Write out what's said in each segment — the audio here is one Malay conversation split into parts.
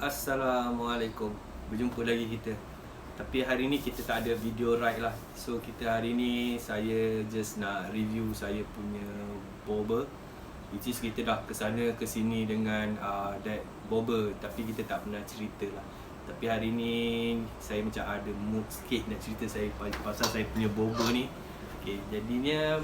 Assalamualaikum. Berjumpa lagi kita. Tapi hari ni kita tak ada video ride lah. So kita hari ni saya just nak review saya punya bobber, which is kita dah kesana kesini dengan that bobber, tapi kita tak pernah cerita lah. Tapi hari ni saya macam ada mood sikit nak cerita saya pasal saya punya bobber ni. Okay, jadinya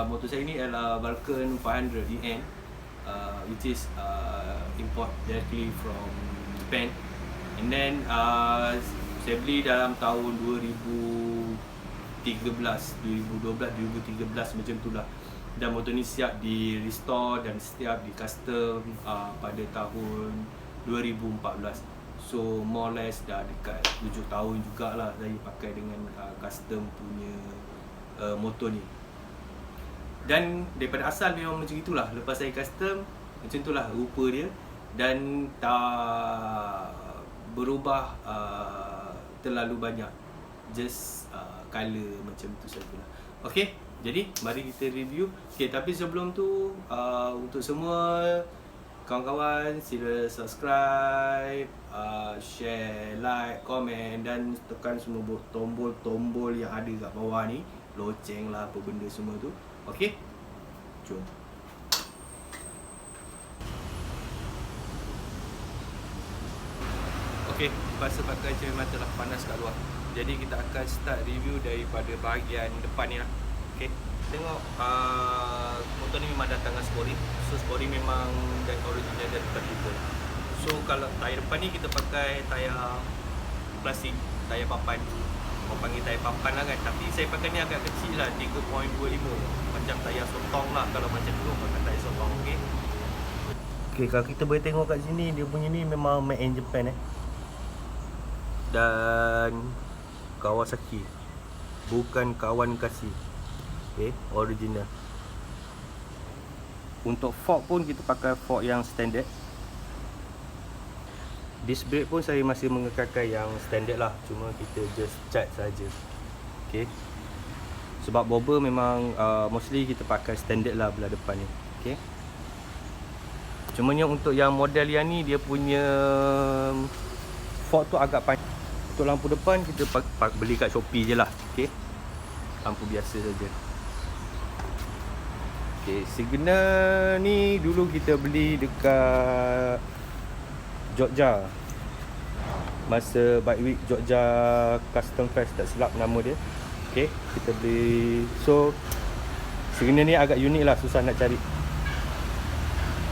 motor saya ni adalah Vulcan 500 EN, which is import directly from Japan. And then saya beli dalam tahun 2013, 2012, 2013 macam tu lah. Dan motor ni siap di restore dan siap di custom pada tahun 2014. So more or less dah dekat 7 tahun jugalah saya pakai dengan custom punya motor ni. Dan daripada asal memang macam itulah. Lepas saya custom, macam itulah rupa dia. Dan tak berubah terlalu banyak. Just colour macam tu sajalah. Okay, jadi mari kita review. Okay, tapi sebelum tu untuk semua kawan-kawan, sila subscribe, share, like, komen dan tekan semua tombol-tombol yang ada kat bawah ni. Loceng lah apa benda semua tu. Okay, jom. Okay, pasal pakai cermin mata lah, panas kat luar. Jadi kita akan start review daripada bahagian depan ni lah. Okay, tengok motor ni memang datang dengan spori. So spori memang dari original dari Terlibat. So kalau tayar depan ni kita pakai tayar plastik, tayar papan. Orang panggil tayar papan lah kan. Tapi saya pakai ni agak kecil lah, 3.25. Macam tayar sotong lah kalau macam dulu pakai tayar sotong. Okay, okay, kalau kita boleh tengok kat sini, dia punya ni memang made in Japan dan Kawasaki, bukan kawan kasih. Okay, original. Untuk fork pun kita pakai fork yang standard. Disc brake pun saya masih mengekalkan yang standard lah, cuma kita just cat saja. Okay, sebab bobber memang mostly kita pakai standard lah belah depan ni. Okay, cuma untuk yang model yang ni, dia punya fork tu agak panjang. Untuk lampu depan kita beli kat Shopee je lah. Okay, lampu biasa saja. Okay, signal ni dulu kita beli dekat Jogja, masa Bike Week Jogja Custom Fest, tak silap nama dia. Okay, kita beli. So signal ni agak unik lah, susah nak cari.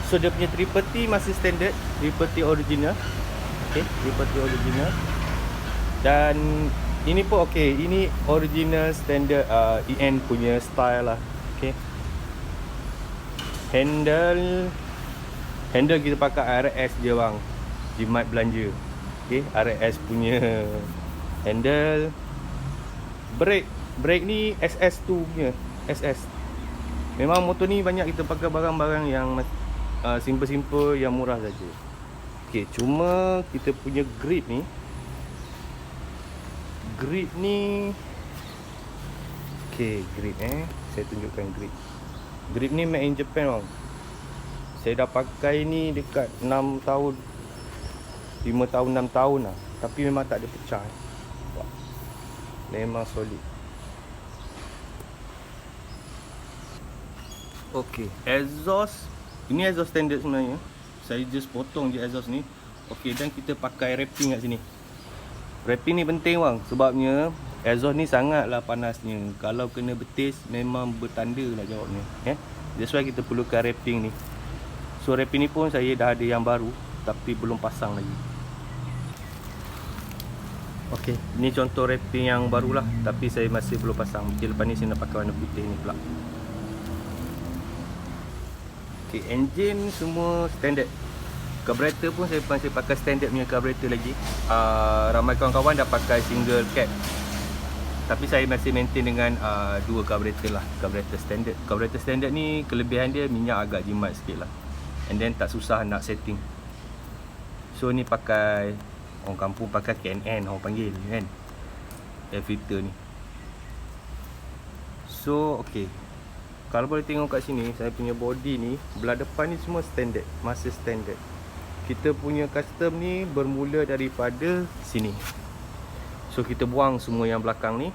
So dia punya triple T masih standard, triple T original. Okay, triple T original. Dan ini pun okay, ini original standard EN punya style lah. Okay, handle kita pakai RS je bang, jimat belanja. Okay, RS punya handle. Brake ni SS2 punya, SS. Memang motor ni banyak kita pakai barang-barang yang simple-simple, yang murah saja. Okay, cuma kita punya grip ni okay, grip saya tunjukkan grip ni made in Japan bang. Saya dah pakai ni dekat 6 tahun 5 tahun 6 tahun lah, tapi memang tak ada pecah. Memang solid. Okay, exhaust ini exhaust standard sebenarnya. Saya just potong je exhaust ni. Okay, dan kita pakai wrapping kat sini. Wrapping ni penting bang, sebabnya exhaust ni sangatlah panasnya. Kalau kena betis memang bertanda lah jawabnya. That's why kita perlukan wrapping ni. So wrapping ni pun saya dah ada yang baru, tapi belum pasang lagi. Okay, ni contoh wrapping yang baru lah, tapi saya masih belum pasang. Mungkin lepas ni saya nak pakai warna putih ni pula. Okay, engine semua standard. Carburetor pun saya masih pakai standard punya carburetor lagi. Ramai kawan-kawan dah pakai single cap, tapi saya masih maintain dengan dua carburetor lah. Carburetor standard. Carburetor standard ni kelebihan dia minyak agak jimat sikit lah, and then tak susah nak setting. So ni pakai, orang kampung pakai KNN orang panggil kan, air filter ni. So okay, kalau boleh tengok kat sini, saya punya body ni belah depan ni semua standard, masih standard. kita punya custom ni bermula daripada sini. So kita buang semua yang belakang ni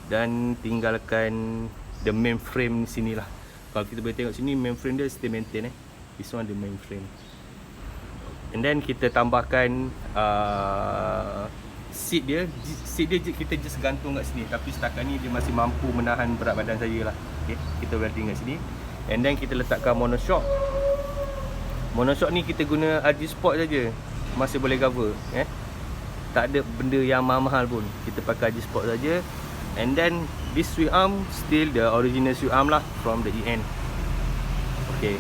dan tinggalkan the main frame sini lah. Kalau kita boleh tengok sini, main frame dia still maintain This one the main frame. And then kita tambahkan seat dia kita just gantung kat sini. Tapi setakat ni dia masih mampu menahan berat badan saya lah. Okay, kita welding kat sini. And then kita letakkan monoshock. Monoshock ni kita guna RG Sport saja, masih boleh cover. Tak ada benda yang mahal pun, kita pakai RG Sport saja. And then this sweep arm still the original sweep arm lah from the EN. Okay,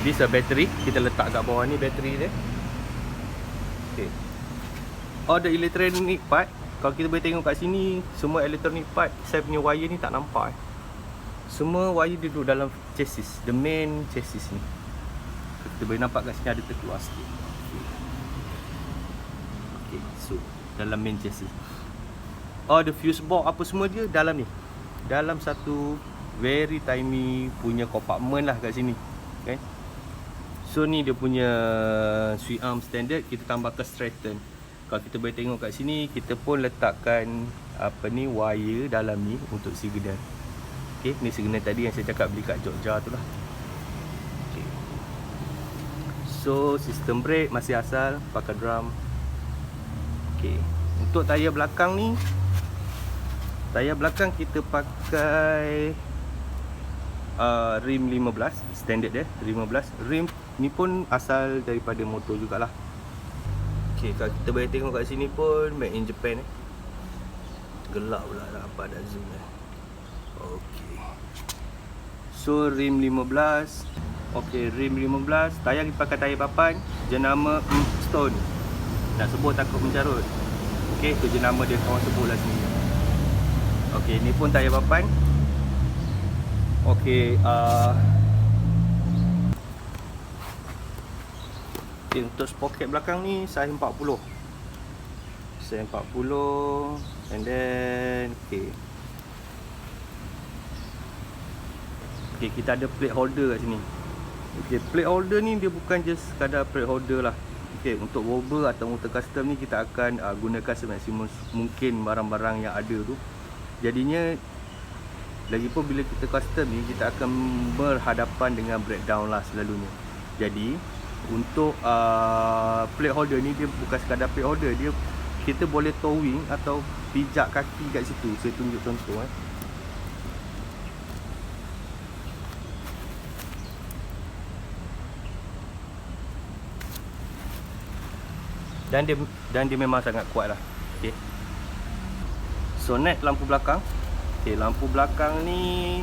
this a battery, kita letak kat bawah ni battery dia. Okay, all the electronic part, kalau kita boleh tengok kat sini, semua electronic part, saya punya wire ni tak nampak Semua wire dia duduk dalam chassis, the main chassis ni. Kita boleh nampak kat sini ada terkeluar sikit. Okay, so dalam main chassis. The fuse box apa semua dia dalam ni. Dalam satu very tiny punya compartment lah kat sini. Okay. So ni dia punya sweep arm standard, kita tambah ke straighten. Kalau kita boleh tengok kat sini, kita pun letakkan wire dalam ni untuk signal. Okay, ni signal tadi yang saya cakap beli kat Jogja tu lah. So sistem brake masih asal, pakai drum. Okay, untuk tayar belakang ni, tayar belakang kita pakai rim 15, standard dia rim 15. Rim ni pun asal daripada motor jugalah. Okay, kalau kita boleh tengok kat sini pun made in Japan. Gelap pula tak apa dah zoom Okay, so rim 15. Okay, rim 15. Tayar kita pakai tayar papan, jenama Stone. Nak sebut takut mencarut. Okay, tu jenama dia, kawan sebutlah sini. Okay, ni pun tayar papan. Okay, okay, untuk sprocket belakang ni size 40. Size 40. And then Okay, kita ada plate holder kat sini. Okay, plate holder ni dia bukan just sekadar plate holder lah. Okay, untuk wobber atau motor custom ni kita akan gunakan semaksimum mungkin barang-barang yang ada tu. Jadinya lagipun bila kita custom ni, kita akan berhadapan dengan breakdown lah selalunya. Jadi untuk plate holder ni dia bukan sekadar plate holder, dia kita boleh towing atau pijak kaki kat situ. Saya tunjuk contoh Dan dia memang sangat kuat lah. Okay. So next lampu belakang. Okay, lampu belakang ni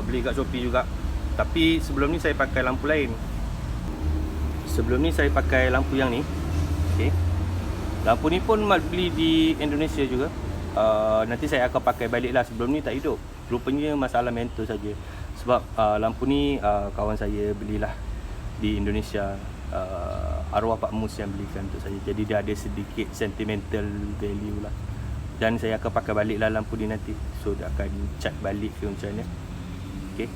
beli kat Shopee juga. Tapi sebelum ni saya pakai lampu lain. Sebelum ni saya pakai lampu yang ni. Okay. Lampu ni pun beli di Indonesia juga. Nanti saya akan pakai balik lah. Sebelum ni tak hidup. Rupanya masalah mental saja. Sebab lampu ni kawan saya belilah di Indonesia. Arwah Pak Mus yang belikan untuk saya. Jadi dia ada sedikit sentimental value lah. Dan saya akan pakai balik lah lampu ni nanti. So dia akan cat balik ke macam mana. Okay.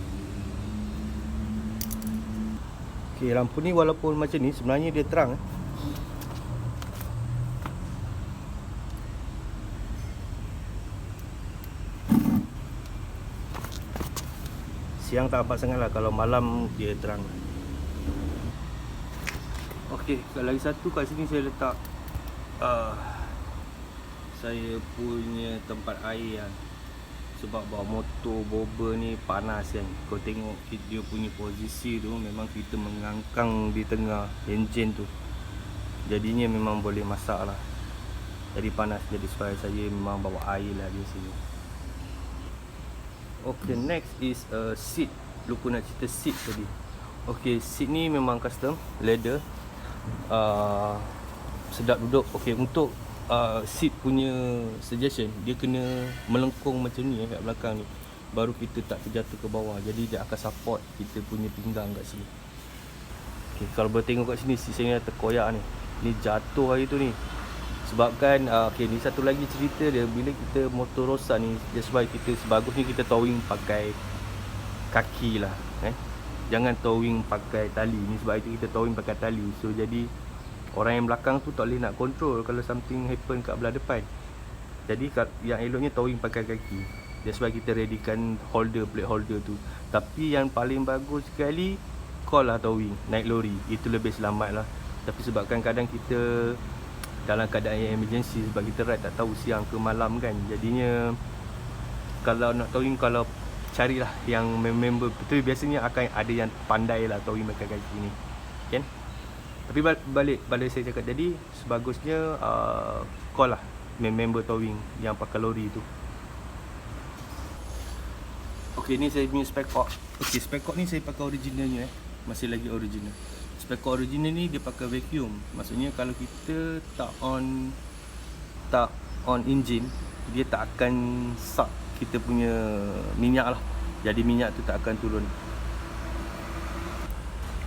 Okay, lampu ni walaupun macam ni, sebenarnya dia terang. Siang tak nampak sangat lah, kalau malam dia terang. Okey, lagi satu kat sini saya letak saya punya tempat air kan. Sebab bawa motor bobber ni panas kan. Kau tengok dia punya posisi tu, memang kita mengangkang di tengah enjin tu. Jadinya memang boleh masak lah. Jadi panas, jadi supaya saya memang bawa air lah di sini. Okay, next is seat. Lupa nak cerita seat tadi. Okay, seat ni memang custom, leather. Sedap duduk. Okay, untuk seat punya suggestion, dia kena melengkung macam ni kat belakang ni, baru kita tak terjatuh ke bawah. Jadi dia akan support kita punya pinggang kat sini. Okay, kalau boleh tengok kat sini, seat saya dah terkoyak ni. Ni jatuh hari tu ni. Sebabkan okay, ni satu lagi cerita dia, bila kita motor rosak ni, just why kita sebagus ni kita towing pakai kaki lah jangan towing pakai tali. Ni sebab itu kita towing pakai tali. So jadi orang yang belakang tu tak boleh nak control kalau something happen kat belah depan. Jadi yang eloknya towing pakai kaki. That's why kita readykan holder, plate holder tu. Tapi yang paling bagus sekali, call lah towing, naik lori. Itu lebih selamat lah. Tapi sebabkan kadang kita dalam keadaan yang emergency, sebab kita ride tak tahu siang ke malam kan. Jadinya kalau nak towing, kalau carilah yang member betul, biasanya akan ada yang pandai lah towing pakai kaki ni kan. Tapi balik saya cakap tadi, sebagusnya call lah member towing yang pakai lori tu. Ok, ni saya punya spare cord. Ok, spare cord ni saya pakai originalnya masih lagi original. Spare cord original ni dia pakai vacuum. Maksudnya kalau kita tak on engine, dia tak akan suck kita punya minyak lah. Jadi minyak tu tak akan turun.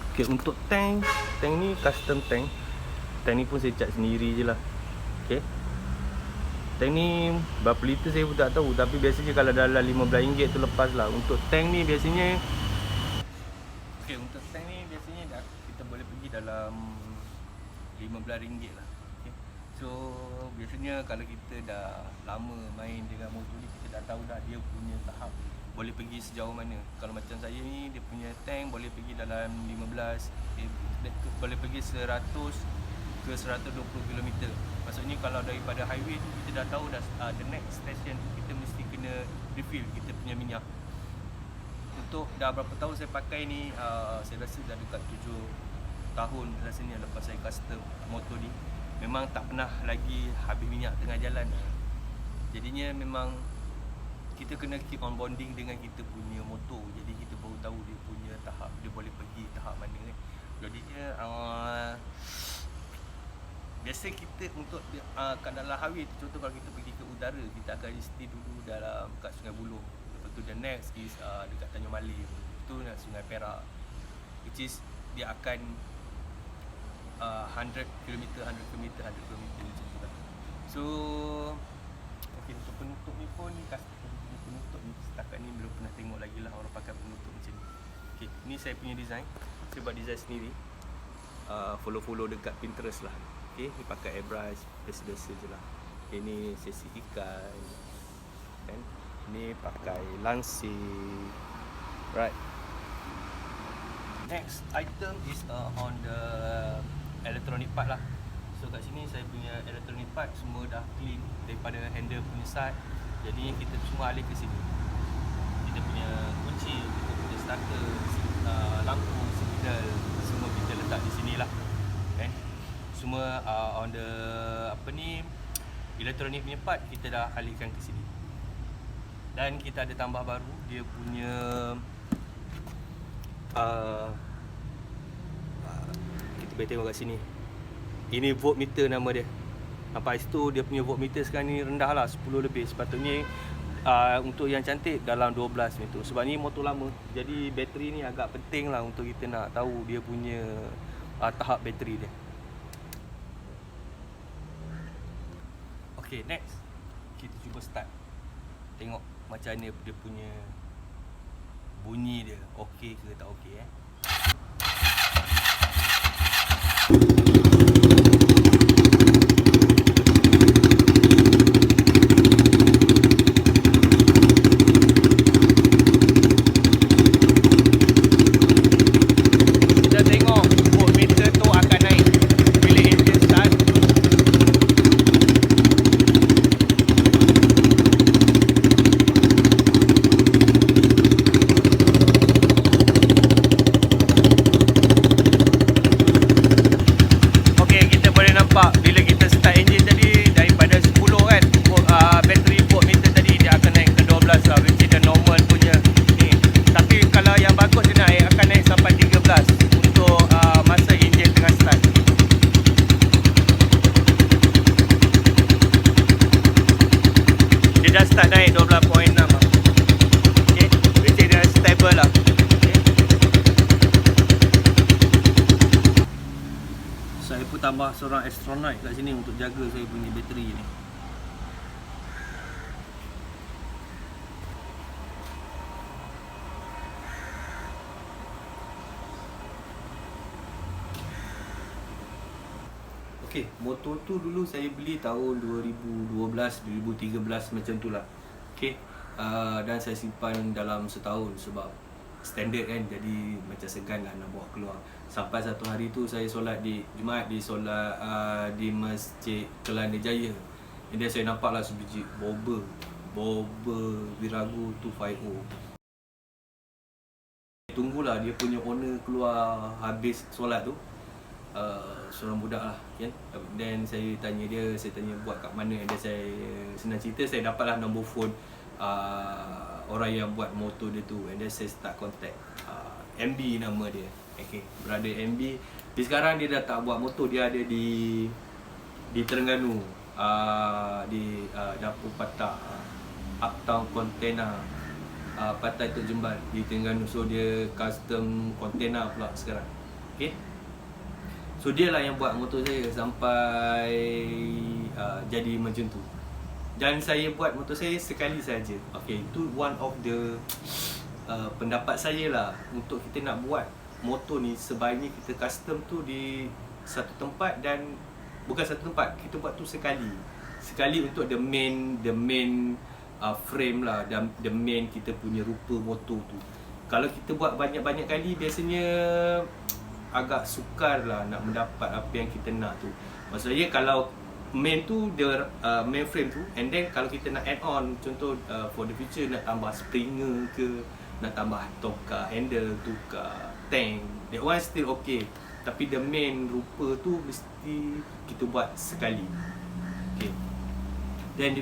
Ok, untuk tank ni custom tank. Tank ni pun saya cat sendiri je lah. Ok, tank ni berapa liter saya pun tak tahu. Tapi biasanya kalau dalam RM15 tu lepas lah. Untuk tank ni biasanya, ok, untuk tank ni biasanya kita boleh pergi dalam RM15 lah. Okay. So biasanya kalau kita dah lama main dengan motor ni, kita dah tahu dah dia punya tahap boleh pergi sejauh mana. Kalau macam saya ni, dia punya tank boleh pergi dalam 15, boleh pergi 100 ke 120 km. Maksudnya kalau daripada highway tu kita dah tahu dah the next station kita mesti kena refill kita punya minyak. Untuk dah berapa tahun saya pakai ni, saya rasa dah dekat 7 tahun rasanya lepas saya custom motor ni. Memang tak pernah lagi habis minyak tengah jalan. Jadinya memang kita kena keep on bonding dengan kita punya motor. Jadi kita baru tahu dia punya tahap, dia boleh pergi tahap mana kan. Jadinya biasa kita untuk kat dalam highway tu, contoh kalau kita pergi ke utara, kita akan stay dulu dalam kat Sungai Buloh. Lepas tu the next is dekat Tanjung Malay. Itu Sungai Perak, which is dia akan 100 km macam tu lah. So okay, untuk penutup ni pun custom penutup ni setakat ni belum pernah tengok lagi lah orang pakai penutup macam ni. Okay, ni saya punya design. Saya buat design sendiri. Follow dekat Pinterest lah. Okay, ni pakai airbrush biasa-biasa je lah. Okay, ni sesi ikan kan. Ni pakai lansing. Right. Next item is on the electronic part lah. So kat sini saya punya electronic part semua dah clean daripada handle punya side. Jadi kita semua alih ke sini. Kita punya kunci, kita punya starter, lampu, signal, semua kita letak di sini lah. Okay. Semua on the electronic punya part kita dah alihkan ke sini. Dan kita ada tambah baru, dia punya kita boleh tengok kat sini. Ini voltmeter nama dia. Nampak situ dia punya voltmeter sekarang ni rendah lah, 10 lebih. Sepatutnya untuk yang cantik dalam 12 macam tu. Sebab ni motor lama, jadi bateri ni agak penting lah untuk kita nak tahu dia punya tahap bateri dia. Okay, next kita cuba start. Tengok macam mana dia punya bunyi dia, okey ke tak okey Kita tengok voltmeter tu akan naik bila engine start. Bila kita start engine tadi, daripada 10 kan, bateri voltmeter tadi dia akan naik ke 12 lah, which is the normal punya ni. Tapi kalau yang bagus dia naik, akan naik sampai 13 untuk masa engine tengah start. Dia dah start naik 12.6 lah. Okay, which is dia stable lah. Saya pun tambah seorang astronaut kat sini untuk jaga saya punya bateri ni. Okay, motor tu dulu saya beli tahun 2012, 2013 macam tu lah. Okay, dan saya simpan dalam setahun sebab standard kan, jadi macam segan lah nak bawa keluar. Sampai satu hari tu saya solat di Jumaat, di Masjid Kelana Jaya. Dan saya nampak lah sebiji bobber Virago 250. Tunggulah dia punya owner keluar habis solat tu. Seorang budak lah kan. Dan saya tanya buat kat mana. Dan saya senang cerita, saya dapatlah nombor phone orang yang buat motor dia tu. And then saya start contact MB nama dia. Okay, brother MB. Tapi sekarang dia dah tak buat motor, dia ada di Terengganu, di Dapur Patak, Uptown Container, Pantai Tok Jemban di Terengganu. So dia custom container pula sekarang. Okay, so dia lah yang buat motor saya sampai jadi macam tu. Dan saya buat motor saya sekali saja. Okay, itu one of the pendapat saya lah. Untuk kita nak buat motor ni, sebaiknya kita custom tu di satu tempat. Dan bukan satu tempat, kita buat tu sekali untuk the main frame lah, dan the main kita punya rupa motor tu. Kalau kita buat banyak-banyak kali, biasanya agak sukar lah nak mendapat apa yang kita nak tu. Maksudnya kalau main tu, dia main frame tu, and then kalau kita nak add on, contoh for the future nak tambah springer ke, nak tambah tukar handle, tukar tank, that one still okay. Tapi the main rupa tu mesti kita buat sekali. Okay. Dan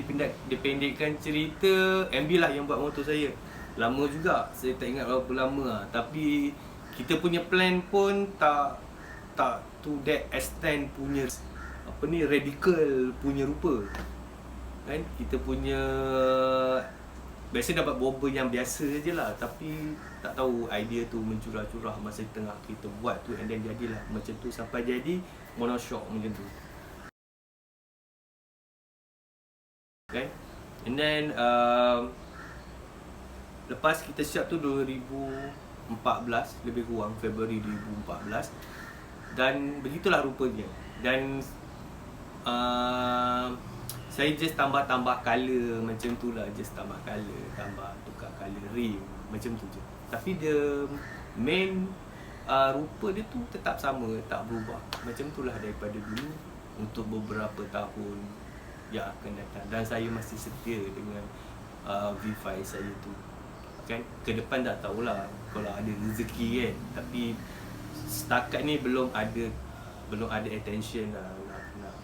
dipendekkan cerita, MB lah yang buat motor saya. Lama juga, saya tak ingat berapa lama lah. Tapi kita punya plan pun tak to that extent punya radical punya rupa. Kan? Kita punya biasa dapat bobber yang biasa je lah. Tapi tak tahu idea tu mencurah-curah masa tengah kita buat tu, and then jadilah macam tu sampai jadi monoshock macam tu. Kan? And then lepas kita siap tu 2014 lebih kurang, Februari 2014. Dan begitulah rupanya. Dan saya just tambah colour macam tu lah. Just tambah colour, tukar colour rim, macam tu je. Tapi the main rupa dia tu tetap sama, tak berubah. Macam tu lah daripada dulu untuk beberapa tahun yang akan datang. Dan saya masih setia dengan V5 saya tu. Kan? Ke depan tak tahulah kalau ada rezeki kan. Tapi setakat ni belum ada attention lah nak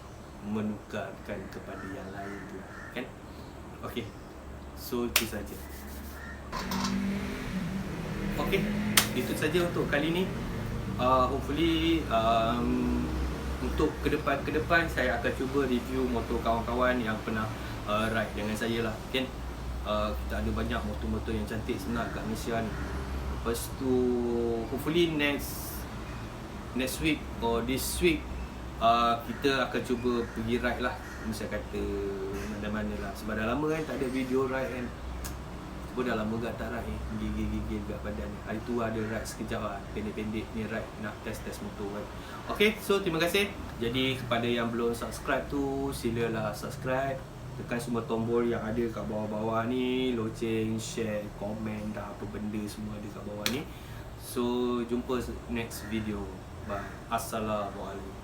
menukarkan kepada yang lain tu. Kan? Okay, so itu saja. Okay, itu saja untuk kali ni. Hopefully untuk ke depan saya akan cuba review motor kawan-kawan yang pernah ride dengan saya lah. Kan? Kita ada banyak motor-motor yang cantik sebenarnya kat Malaysia ni. Lepas tu hopefully next week or this week kita akan cuba pergi ride lah. Misal kata mana-mana lah. Sebab dah lama kan tak ada video ride kan. Sebab dah lama gak tak ride gigil kat badan. Hari tu ada ride sekejap lah, pendek-pendek ni ride nak test motor kan. Okay, so terima kasih. Jadi kepada yang belum subscribe tu, silalah subscribe. Tekan semua tombol yang ada kat bawah-bawah ni, loceng, share, komen, dah apa benda semua ada kat bawah ni. So jumpa next video. Bye. Assalamualaikum.